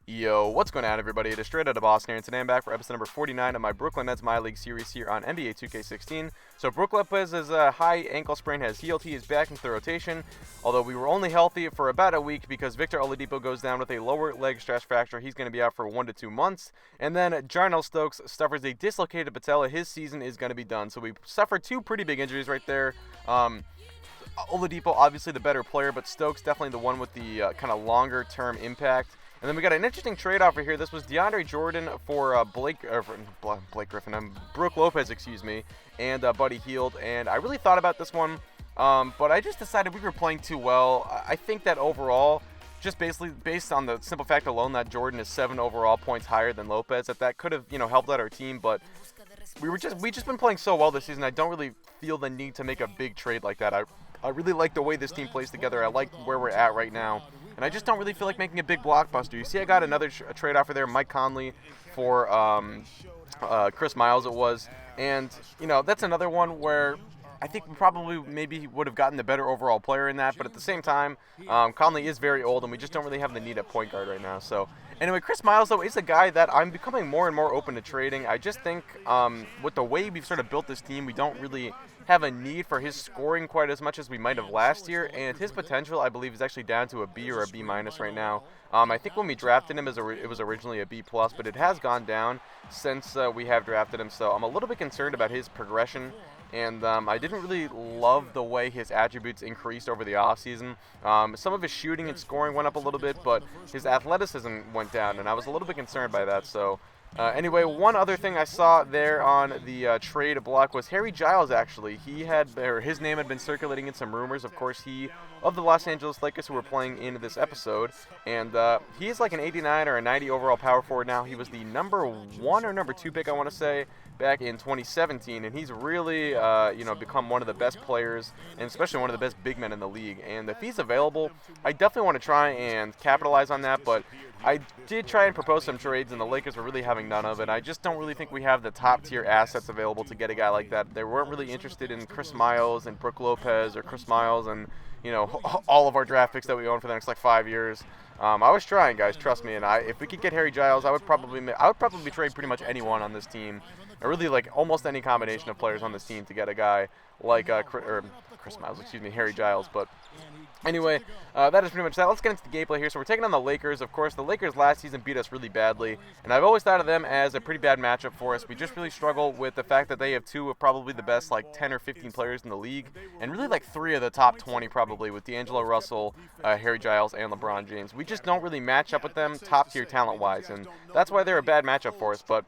Yo, what's going on, everybody? It is Straight Outta Boston here, and today I'm back for episode number 49 of my Brooklyn Nets MyLeague series here on NBA 2K16. So Brook Lopez's high ankle sprain has healed. He is back into the rotation, although we were only healthy for about a week because Victor Oladipo goes down with a lower leg stress fracture. He's going to be out for 1 to 2 months. And then Jarnell Stokes suffers a dislocated patella. His season is going to be done. So we suffered two pretty big injuries right there. Oladipo, obviously the better player, but Stokes definitely the one with the kind of longer-term impact. And then we got an interesting trade offer here. This was DeAndre Jordan for Blake Griffin, Brook Lopez, excuse me, and Buddy Hield. And I really thought about this one, but I just decided we were playing too well. I think that overall, just basically based on the simple fact alone that Jordan is 7 overall points higher than Lopez, that could have helped out our team. But we just been playing so well this season. I don't really feel the need to make a big trade like that. I really like the way this team plays together. I like where we're at right now. And I just don't really feel like making a big blockbuster. You see, I got another trade offer there, Mike Conley for Chris Miles it was. And, that's another one where I think we probably maybe would have gotten the better overall player in that. But at the same time, Conley is very old, and we just don't really have the need at point guard right now. So, anyway, Chris Miles, though, is a guy that I'm becoming more and more open to trading. I just think with the way we've sort of built this team, we don't really have a need for his scoring quite as much as we might have last year, and his potential, I believe, is actually down to a B or a B- right now. I think when we drafted him, it was originally a B+, but it has gone down since we have drafted him, so I'm a little bit concerned about his progression, and I didn't really love the way his attributes increased over the offseason. Some of his shooting and scoring went up a little bit, but his athleticism went down, and I was a little bit concerned by that, so anyway, one other thing I saw there on the trade block was Harry Giles, actually. His name had been circulating in some rumors. Of course, of the Los Angeles Lakers who were playing in this episode. And he is like an 89 or a 90 overall power forward now. He was the number 1 or number 2 pick, I want to say, back in 2017. And he's really, become one of the best players, and especially one of the best big men in the league. And if he's available, I definitely want to try and capitalize on that. But I did try and propose some trades, and the Lakers were really having none of it. I just don't really think we have the top-tier assets available to get a guy like that. They weren't really interested in Chris Miles and Brook Lopez, or Chris Miles and, all of our draft picks that we own for the next, 5 years. I was trying, guys, trust me. And if we could get Harry Giles, I would probably trade pretty much anyone on this team. Or really, almost any combination of players on this team to get a guy like Chris Miles, Harry Giles. But anyway, that is pretty much that. Let's get into the gameplay here. So we're taking on the Lakers. Of course, the Lakers last season beat us really badly, and I've always thought of them as a pretty bad matchup for us. We just really struggle with the fact that they have 2 of probably the best 10 or 15 players in the league, and really 3 of the top 20 probably, with D'Angelo Russell, Harry Giles, and LeBron James. We just don't really match up with them top-tier talent-wise, and that's why they're a bad matchup for us. But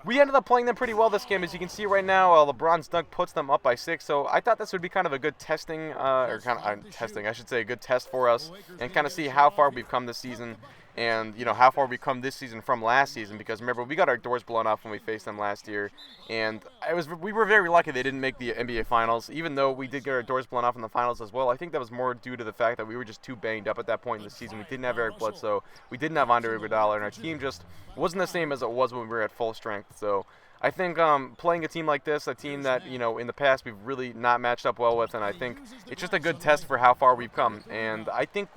we ended up playing them pretty well this game. As you can see right now, LeBron's dunk puts them up by 6. So I thought this would be kind of a good a good test for us, and kind of see how far we've come this season, and how far we've come this season from last season. Because remember, we got our doors blown off when we faced them last year, and we were very lucky they didn't make the NBA Finals. Even though we did get our doors blown off in the finals as well, I think that was more due to the fact that we were just too banged up at that point in the season. We didn't have Eric Bledsoe, we didn't have Andre Iguodala, and our team just wasn't the same as it was when we were at full strength. So I think playing a team like this, a team that, in the past we've really not matched up well with, and I think it's just a good test for how far we've come. And I think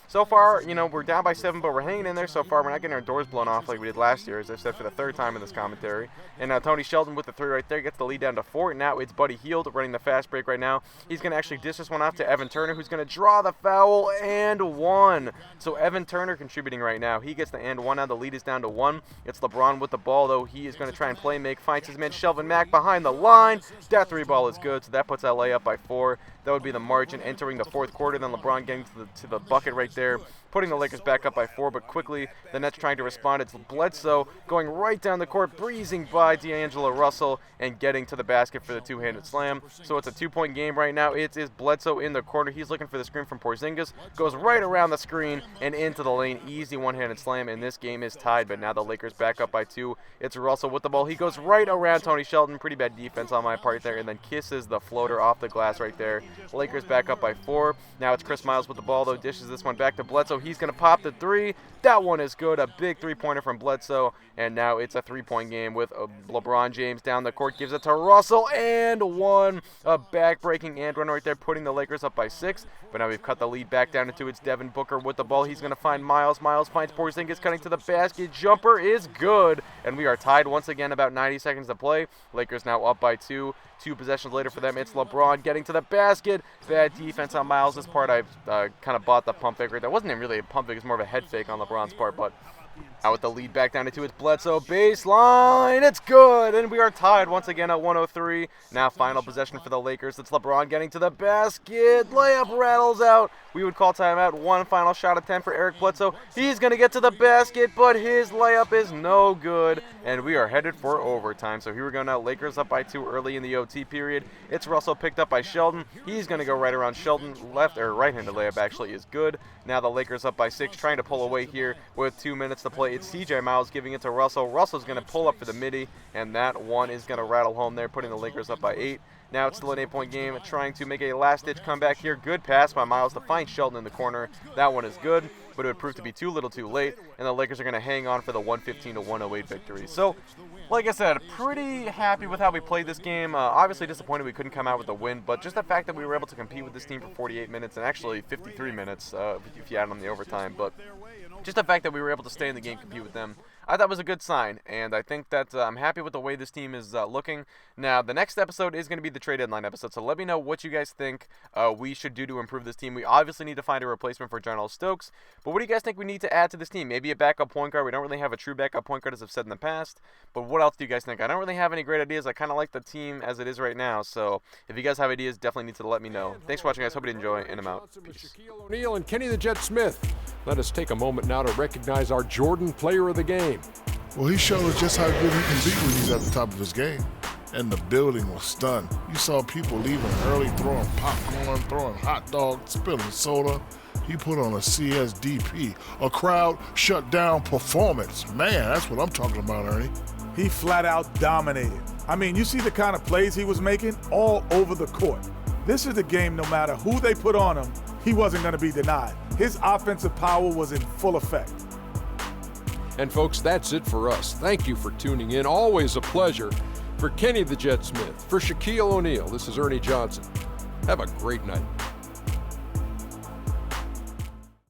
so far, we're down by 7, but we're hanging in there so far. We're not getting our doors blown off like we did last year, as I said for the 3rd time in this commentary. And Tony Shelton with the 3 right there gets the lead down to 4. Now it's Buddy Hield running the fast break right now. He's going to actually dish this one off to Evan Turner, who's going to draw the foul, and 1. So Evan Turner contributing right now. He gets the and 1 now. The lead is down to 1. It's LeBron with the ball, though. He is going to try and play make. Finds his man Shelvin Mack behind the line. That 3 ball is good, so that puts LA up by 4. That would be the margin entering the 4th quarter. Then LeBron getting to the bucket right there, putting the Lakers back up by 4, but quickly the Nets trying to respond. It's Bledsoe going right down the court, breezing by D'Angelo Russell, and getting to the basket for the 2-handed slam. So it's a 2-point game right now. It is Bledsoe in the corner. He's looking for the screen from Porzingis, goes right around the screen and into the lane. Easy 1-handed slam, and this game is tied, but now the Lakers back up by 2. It's Russell with the ball. He goes right around Tony Shelton. Pretty bad defense on my part there, and then kisses the floater off the glass right there. Lakers back up by 4. Now it's Chris Miles with the ball, though. Dishes this one back to Bledsoe. He's going to pop the three. That one is good. A big three-pointer from Bledsoe. And now it's a three-point game with LeBron James down the court. Gives it to Russell and one. A back-breaking and run right there, putting the Lakers up by 6. But now we've cut the lead back down into it's Devin Booker with the ball. He's going to find Miles. Miles finds Porzingis cutting to the basket. Jumper is good. And we are tied once again, about 90 seconds to play. Lakers now up by 2. 2 possessions later for them, it's LeBron getting to the basket. Bad defense on Miles. This part I kind of bought the pump fake right there. It wasn't even really a pump fake. It was more of a head fake on LeBron's part. But out with the lead back down to 2. It's Bledsoe. Baseline. It's good. And we are tied once again at 103. Now final possession for the Lakers. It's LeBron getting to the basket. Layup rattles out. We would call timeout. One final shot attempt for Eric Bledsoe. He's going to get to the basket, but his layup is no good. And we are headed for overtime. So here we go now. Lakers up by 2 early in the OT period. It's Russell picked up by Sheldon. He's going to go right around Sheldon. Left or right-handed layup actually is good. Now the Lakers up by 6, trying to pull away here with 2 minutes to play. It's CJ Miles giving it to Russell. Russell's going to pull up for the midi, and that one is going to rattle home there, putting the Lakers up by 8. Now it's still an 8-point game, trying to make a last-ditch comeback here. Good pass by Miles to find Sheldon in the corner. That one is good, but it would prove to be too little too late, and the Lakers are going to hang on for the 115-108 victory. So, like I said, pretty happy with how we played this game. Obviously disappointed we couldn't come out with a win, but just the fact that we were able to compete with this team for 48 minutes, and actually 53 minutes if you add on the overtime, but just the fact that we were able to stay in the game, compete with them, I thought was a good sign, and I think that I'm happy with the way this team is looking. Now, the next episode is going to be the trade deadline episode, so let me know what you guys think we should do to improve this team. We obviously need to find a replacement for Jarnell Stokes, but what do you guys think we need to add to this team? Maybe a backup point guard. We don't really have a true backup point guard, as I've said in the past, but what else do you guys think? I don't really have any great ideas. I kind of like the team as it is right now, so if you guys have ideas, definitely need to let me know. Thanks for watching, guys. Hope you enjoy, and I'm out. Peace. Shaquille O'Neal and Kenny the Jet Smith. Let us take a moment now to recognize our Jordan Player of the Game. Well, he showed us just how good he can be when he's at the top of his game. And the building was stunned. You saw people leaving early, throwing popcorn, throwing hot dogs, spilling soda. He put on a CSDP, a crowd shut down performance. Man, that's what I'm talking about, Ernie. He flat out dominated. I mean, you see the kind of plays he was making all over the court. This is the game, no matter who they put on him, he wasn't going to be denied. His offensive power was in full effect. And folks, that's it for us. Thank you for tuning in. Always a pleasure. For Kenny the Jet Smith, for Shaquille O'Neal, this is Ernie Johnson. Have a great night.